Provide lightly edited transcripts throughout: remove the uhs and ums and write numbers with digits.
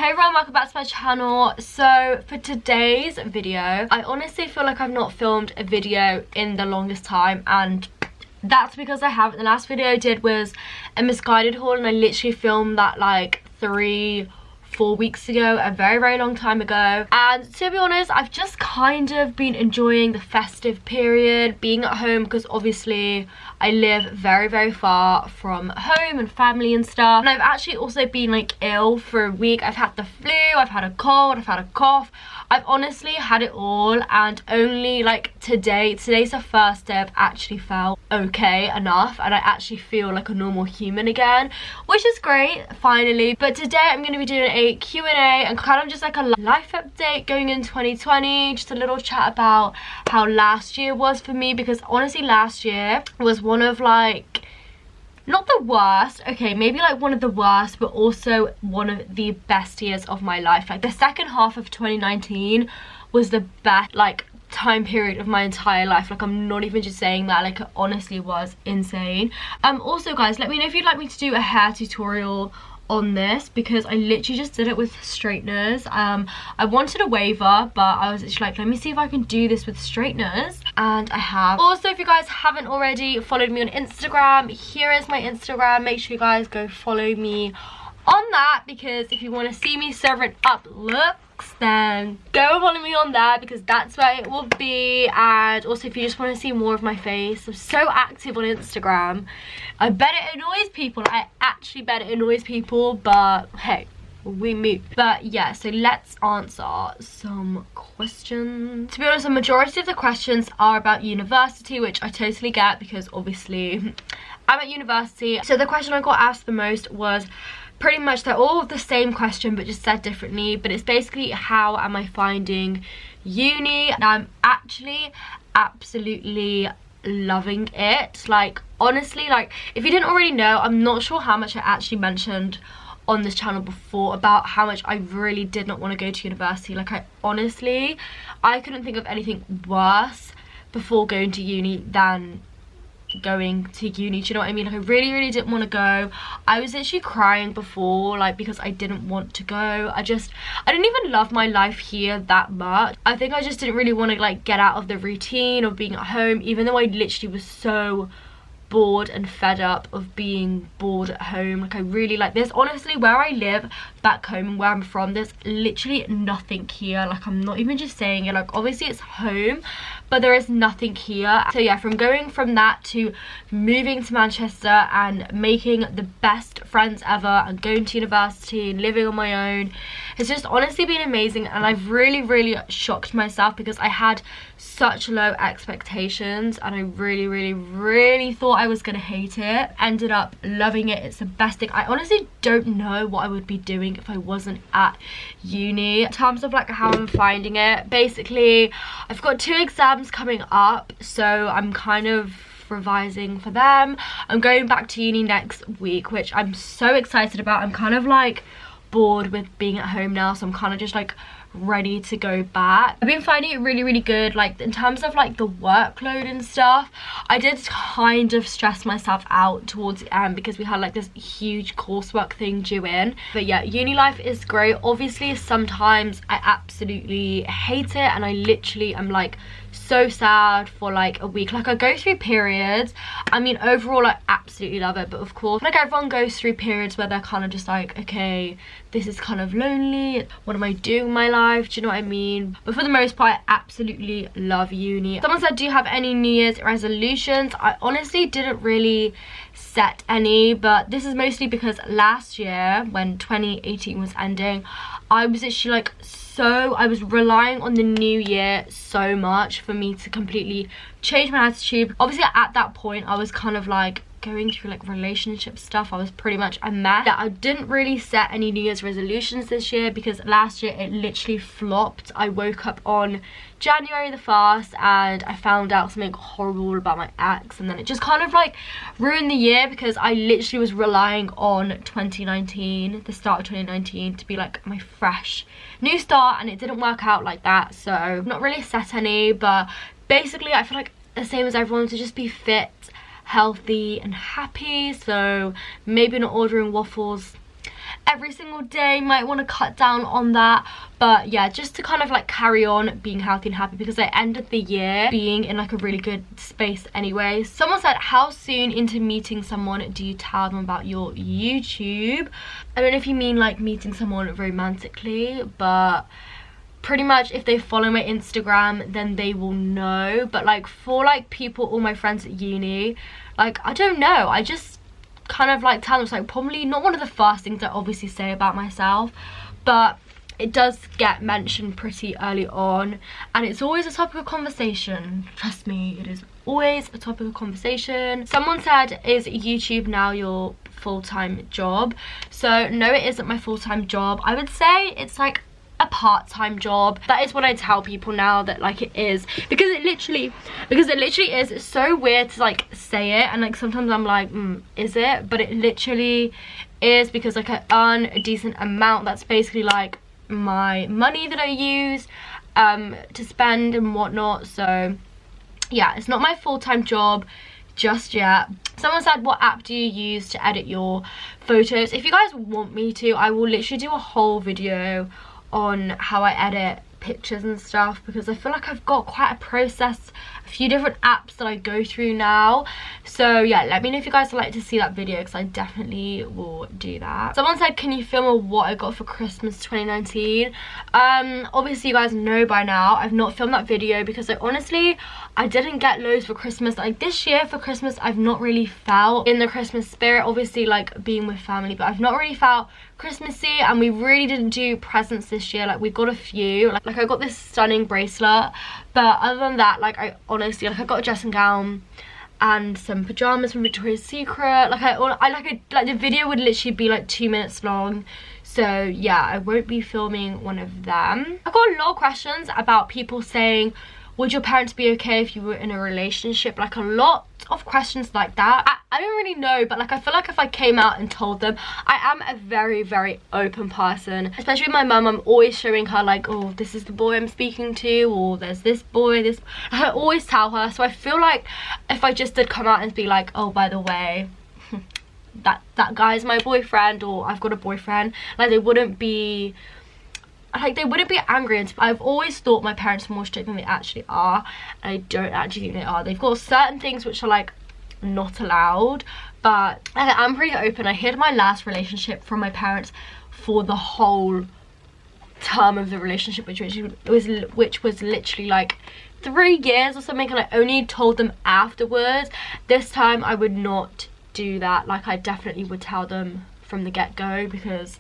Hey everyone, welcome back to my channel. So for today's video, I honestly feel like I've not filmed a video in the longest time, and that's because I haven't. The last video I did was a misguided haul, and I literally filmed that like 3-4 weeks ago, a very long time ago. And to be honest, I've just kind of been enjoying the festive period, being at home, because obviously I live very far from home and family and stuff. And I've actually also been like ill for a week. I've had the flu, I've had a cold, I've had a cough. I've honestly had it all, and only like today's the first day I've actually felt okay enough and I actually feel like a normal human again, which is great, finally. But today I'm going to be doing a Q&A and kind of just like a life update going in 2020, just a little chat about how last year was for me, because honestly last year was one of like, not the worst, okay, maybe like one of the worst, but also one of the best years of my life. Like the second half of 2019 was the best like time period of my entire life. Like I'm not even just saying that, like it honestly was insane. Also guys, let me know if you'd like me to do a hair tutorial on this, because I literally just did it with straighteners. I wanted a waver, but I was just like, let me see if I can do this with straighteners, and I have. Also, if you guys haven't already followed me on Instagram, here is my Instagram. Make sure you guys go follow me on that, because if you want to see me serving up looks, then go and follow me on there, because that's where it will be. And also if you just want to see more of my face, I'm so active on Instagram. I bet it annoys people, I actually bet it annoys people, but hey, we move. But yeah, so let's answer some questions. To be honest, the majority of the questions are about university, which I totally get, because obviously I'm at university. So the question I got asked the most was pretty much, they're all the same question but just said differently, but it's basically, how am I finding uni? And I'm actually absolutely loving it. Like honestly, like if you didn't already know, I'm not sure how much I actually mentioned on this channel before about how much I really did not want to go to university. Like I honestly, I couldn't think of anything worse before going to uni than going to uni. Do you know what I mean? Like I really didn't want to go. I was literally crying before, like because I didn't want to go. I didn't even love my life here that much. I think I just didn't really want to like get out of the routine of being at home, even though I literally was so bored and fed up of being bored at home. Like I really like this. Honestly, where I live back home and where I'm from, there's literally nothing here. Like I'm not even just saying it, like obviously it's home, but there is nothing here. So yeah, from going from that to moving to Manchester and making the best friends ever and going to university and living on my own, it's just honestly been amazing. And I've really shocked myself, because I had such low expectations and I really thought I was gonna hate it. Ended up loving it. It's the best thing. I honestly don't know what I would be doing if I wasn't at uni. In terms of like how I'm finding it, basically I've got 2 exams coming up, so I'm kind of revising for them. I'm going back to uni next week, which I'm so excited about. I'm kind of like bored with being at home now, so I'm kind of just like ready to go back. I've been finding it really good. Like in terms of like the workload and stuff, I did kind of stress myself out towards the end, because we had like this huge coursework thing due in. But yeah, uni life is great. Obviously sometimes I absolutely hate it, and I literally am like so sad for like a week. Like I go through periods, I mean overall I absolutely love it, but of course like everyone goes through periods where they're kind of just like, okay, this is kind of lonely, what am I doing in my life, do you know what I mean? But for the most part, I absolutely love uni. Someone said, do you have any New Year's resolutions? I honestly didn't really set any, but this is mostly because last year when 2018 was ending, I was actually like I was relying on the new year so much for me to completely change my attitude. Obviously at that point I was kind of like going through like relationship stuff. I was pretty much a mess. I didn't really set any New Year's resolutions this year, because last year it literally flopped. I woke up on January the 1st and I found out something horrible about my ex, and then it just kind of like ruined the year, because I literally was relying on 2019, the start of 2019, to be like my fresh new start, and it didn't work out like that. So I've not really set any, but basically I feel like the same as everyone, to just be fit, healthy and happy. So maybe not ordering waffles every single day. Might want to cut down on that, but yeah, just to kind of like carry on being healthy and happy, because I ended the year being in like a really good space anyway. Someone said, how soon into meeting someone do you tell them about your YouTube? I don't know if you mean like meeting someone romantically, but pretty much if they follow my Instagram then they will know. But like for like people, all my friends at uni, like I don't know, I just kind of like tell them. It's like probably not one of the first things I obviously say about myself, but it does get mentioned pretty early on, and it's always a topic of conversation. Trust me, it is always a topic of conversation. Someone said, is YouTube now your full-time job? So no, it isn't my full-time job. I would say it's like a part-time job. That is what I tell people now, that like it is, because it literally is. It's so weird to like say it, and like sometimes I'm like, is it? But it literally is, because like I earn a decent amount. That's basically like my money that I use to spend and whatnot. So yeah, it's not my full-time job just yet. Someone said, what app do you use to edit your photos? If you guys want me to, I will literally do a whole video on how I edit pictures and stuff, because I feel like I've got quite a process, a few different apps that I go through now. So yeah, let me know if you guys would like to see that video, because I definitely will do that. Someone said, can you film a what I got for Christmas 2019? Obviously you guys know by now I've not filmed that video, because I didn't get loads for Christmas. Like this year for Christmas, I've not really felt in the Christmas spirit, obviously like being with family, but I've not really felt Christmassy, and we really didn't do presents this year. Like we got a few, like I got this stunning bracelet, but other than that, like I honestly, like I got a dressing gown and some pajamas from Victoria's Secret. Like the video would literally be like 2 minutes long. So yeah, I won't be filming one of them. I got a lot of questions about people saying, would your parents be okay if you were in a relationship? Like a lot of questions like that. I don't really know, but like I feel like if I came out and told them, I am a very, very open person. Especially with my mum, I'm always showing her like, oh, this is the boy I'm speaking to, or there's this boy, this. I always tell her. So I feel like if I just did come out and be like, oh, by the way, that guy's my boyfriend, or I've got a boyfriend, like they wouldn't be angry. And I've always thought my parents were more strict than they actually are, and I don't actually think they are. They've got certain things which are like not allowed, but I'm pretty open. I hid my last relationship from my parents for the whole term of the relationship, which was literally like 3 years or something, and I only told them afterwards. This time I would not do that. Like I definitely would tell them from the get-go, because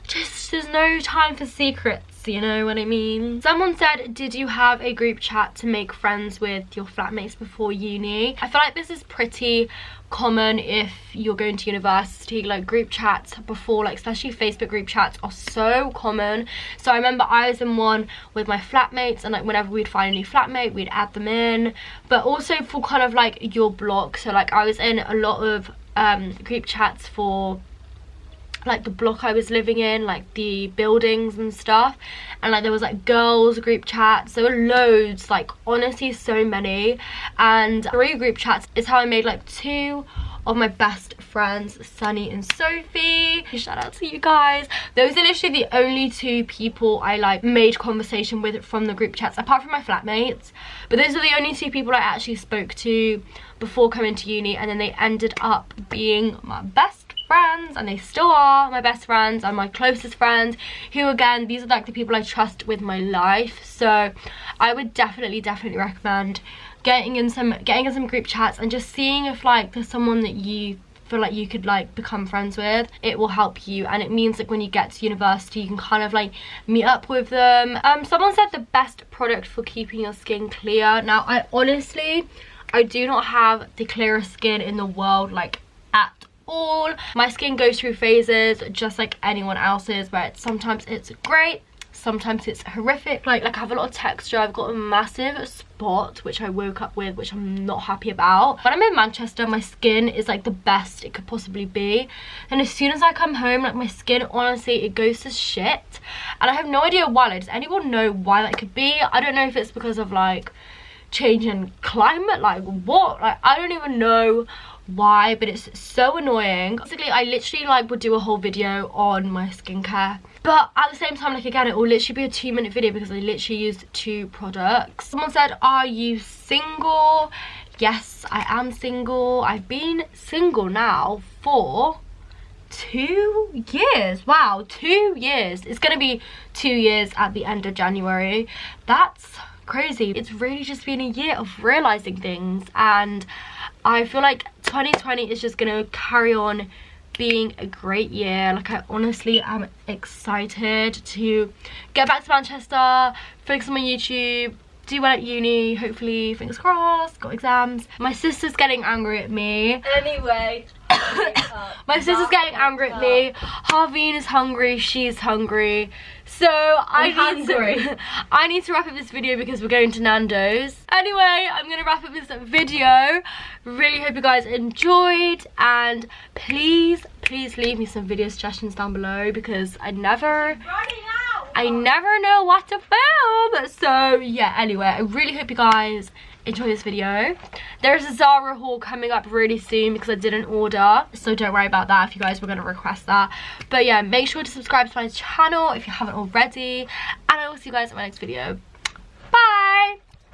just there's no time for secrets, you know what I mean? Someone said, did you have a group chat to make friends with your flatmates before uni? I feel like this is pretty common if you're going to university. Like group chats before, like especially Facebook group chats are so common. So I remember I was in one with my flatmates, and like whenever we'd find a new flatmate, we'd add them in. But also for kind of like your block, so like I was in a lot of group chats for like the block I was living in, like the buildings and stuff, and like there was like girls group chats. There were loads, like honestly so many. And 3 group chats is how I made like 2 of my best friends, Sunny and Sophie. Shout out to you guys. Those are literally the only 2 people I like made conversation with from the group chats, apart from my flatmates. But those are the only 2 people I actually spoke to before coming to uni, and then they ended up being my best friends, and they still are my best friends and my closest friends, who again, these are like the people I trust with my life. So I would definitely recommend getting in some group chats and just seeing if like there's someone that you feel like you could like become friends with. It will help you, and it means like when you get to university you can kind of like meet up with them. Someone said the best product for keeping your skin clear. Now I do not have the clearest skin in the world, like at all. My skin goes through phases just like anyone else's, where sometimes it's great, sometimes it's horrific. Like I have a lot of texture. I've got a massive spot which I woke up with, which I'm not happy about. When I'm in Manchester, my skin is like the best it could possibly be, and as soon as I come home, like my skin, honestly, it goes to shit, and I have no idea why. Like, does anyone know why that could be? I don't know if it's because of like change in climate, like what, like I don't even know why, but it's so annoying. Basically, I literally like would do a whole video on my skincare, but at the same time, like again, it will literally be a 2-minute video because I literally used 2 products. Someone said, are you single? Yes, I am single. I've been single now for 2 years. Wow, 2 years. It's gonna be 2 years at the end of January. That's crazy. It's really just been a year of realizing things, and I feel like 2020 is just gonna carry on being a great year. Like, I honestly am excited to get back to Manchester, focus on my YouTube, do well at uni, hopefully, fingers crossed, got exams. My sister's getting angry at me. Anyway, my sister's getting angry at me. Harveen is hungry, she's hungry. So I need to wrap up this video because we're going to Nando's. Anyway, I'm gonna wrap up this video. Really hope you guys enjoyed, and please leave me some video suggestions down below because I never know what to film. So yeah, anyway, I really hope you guys enjoy this video. There's a Zara haul coming up really soon because I didn't order, so don't worry about that if you guys were going to request that. But yeah, make sure to subscribe to my channel if you haven't already, and I will see you guys in my next video.